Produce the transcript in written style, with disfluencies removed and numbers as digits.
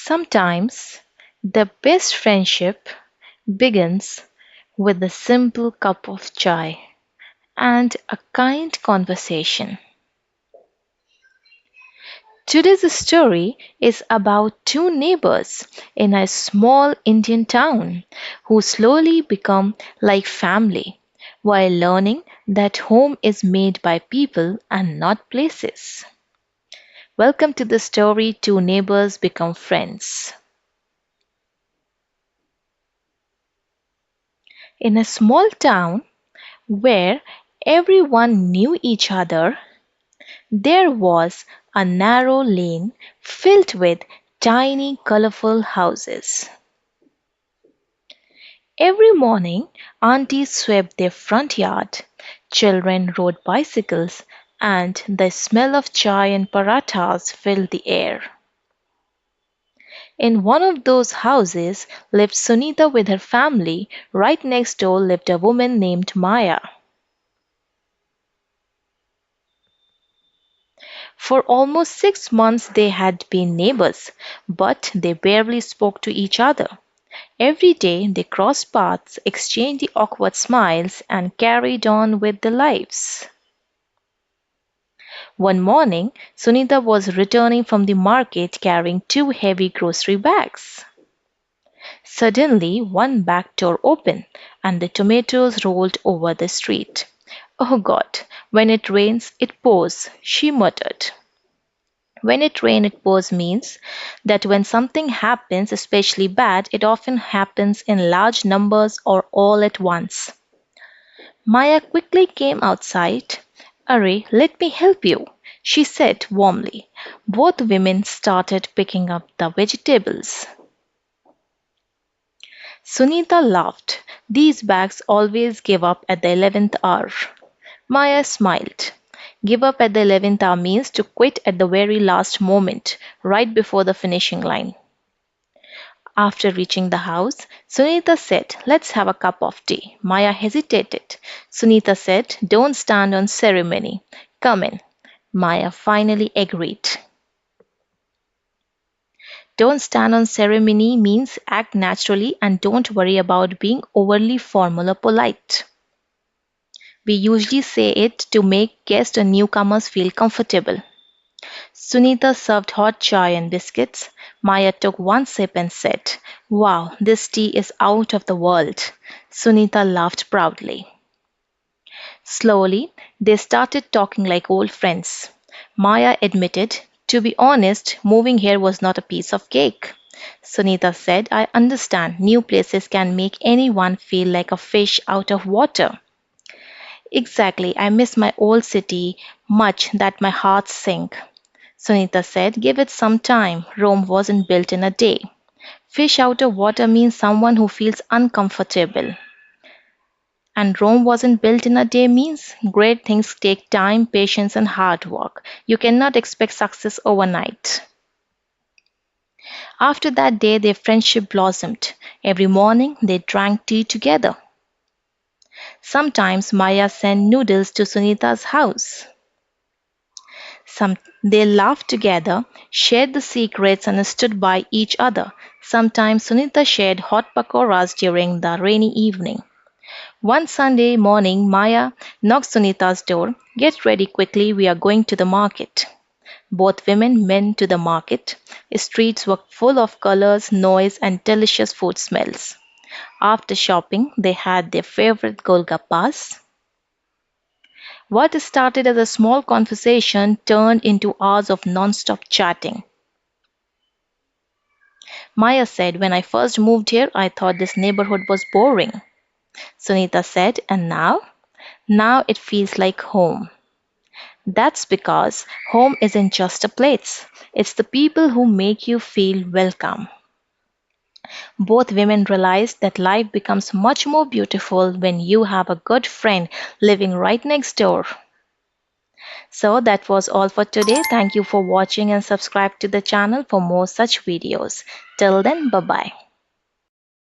Sometimes the best friendship begins with a simple cup of chai and a kind conversation. Today's story is about two neighbors in a small Indian town who slowly become like family while learning that home is made by people and not places. Welcome to the story Two Neighbors Become Friends. In a small town where everyone knew each other, there was a narrow lane filled with tiny, colorful houses. Every morning, aunties swept their front yard, children rode bicycles, and the smell of chai and parathas filled the air. In one of those houses lived Sunita with her family. Right next door lived a woman named Maya. For almost 6 months they had been neighbors, but they barely spoke to each other. Every day they crossed paths, exchanged the awkward smiles, and carried on with their lives. One morning, Sunita was returning from the market carrying two heavy grocery bags. Suddenly, one back door opened, and the tomatoes rolled over the street. "Oh God, when it rains, it pours," she muttered. When it rains, it pours means that when something happens, especially bad, it often happens in large numbers or all at once. Maya quickly came outside. "Arey, let me help you," she said warmly. Both women started picking up the vegetables. Sunita laughed. "These bags always give up at the 11th hour." Maya smiled. Give up at the 11th hour means to quit at the very last moment, right before the finishing line. After reaching the house, Sunita said, "Let's have a cup of tea." Maya hesitated. Sunita said, "Don't stand on ceremony. Come in." Maya finally agreed. Don't stand on ceremony means act naturally and don't worry about being overly formal or polite. We usually say it to make guests or newcomers feel comfortable. Sunita served hot chai and biscuits. Maya took one sip and said, "Wow, this tea is out of the world." Sunita laughed proudly. Slowly, they started talking like old friends. Maya admitted, "To be honest, moving here was not a piece of cake." Sunita said, "I understand new places can make anyone feel like a fish out of water." "Exactly, I miss my old city much that my heart sank." Sunita said, "Give it some time. Rome wasn't built in a day." Fish out of water means someone who feels uncomfortable. And Rome wasn't built in a day means great things take time, patience, and hard work. You cannot expect success overnight. After that day, their friendship blossomed. Every morning, they drank tea together. Sometimes Maya sent noodles to Sunita's house. They laughed together, shared the secrets, and stood by each other. Sometimes Sunita shared hot pakoras during the rainy evening. One Sunday morning, Maya knocked Sunita's door. "Get ready quickly, we are going to the market." Both women went to the market. Streets were full of colors, noise, and delicious food smells. After shopping, they had their favorite golgappas. What started as a small conversation turned into hours of non-stop chatting. Maya said, "When I first moved here, I thought this neighborhood was boring." Sunita said, "And now?" "Now it feels like home." That's because home isn't just a place, it's the people who make you feel welcome. Both women realized that life becomes much more beautiful when you have a good friend living right next door. So that was all for today. Thank you for watching and subscribe to the channel for more such videos. Till then, bye bye.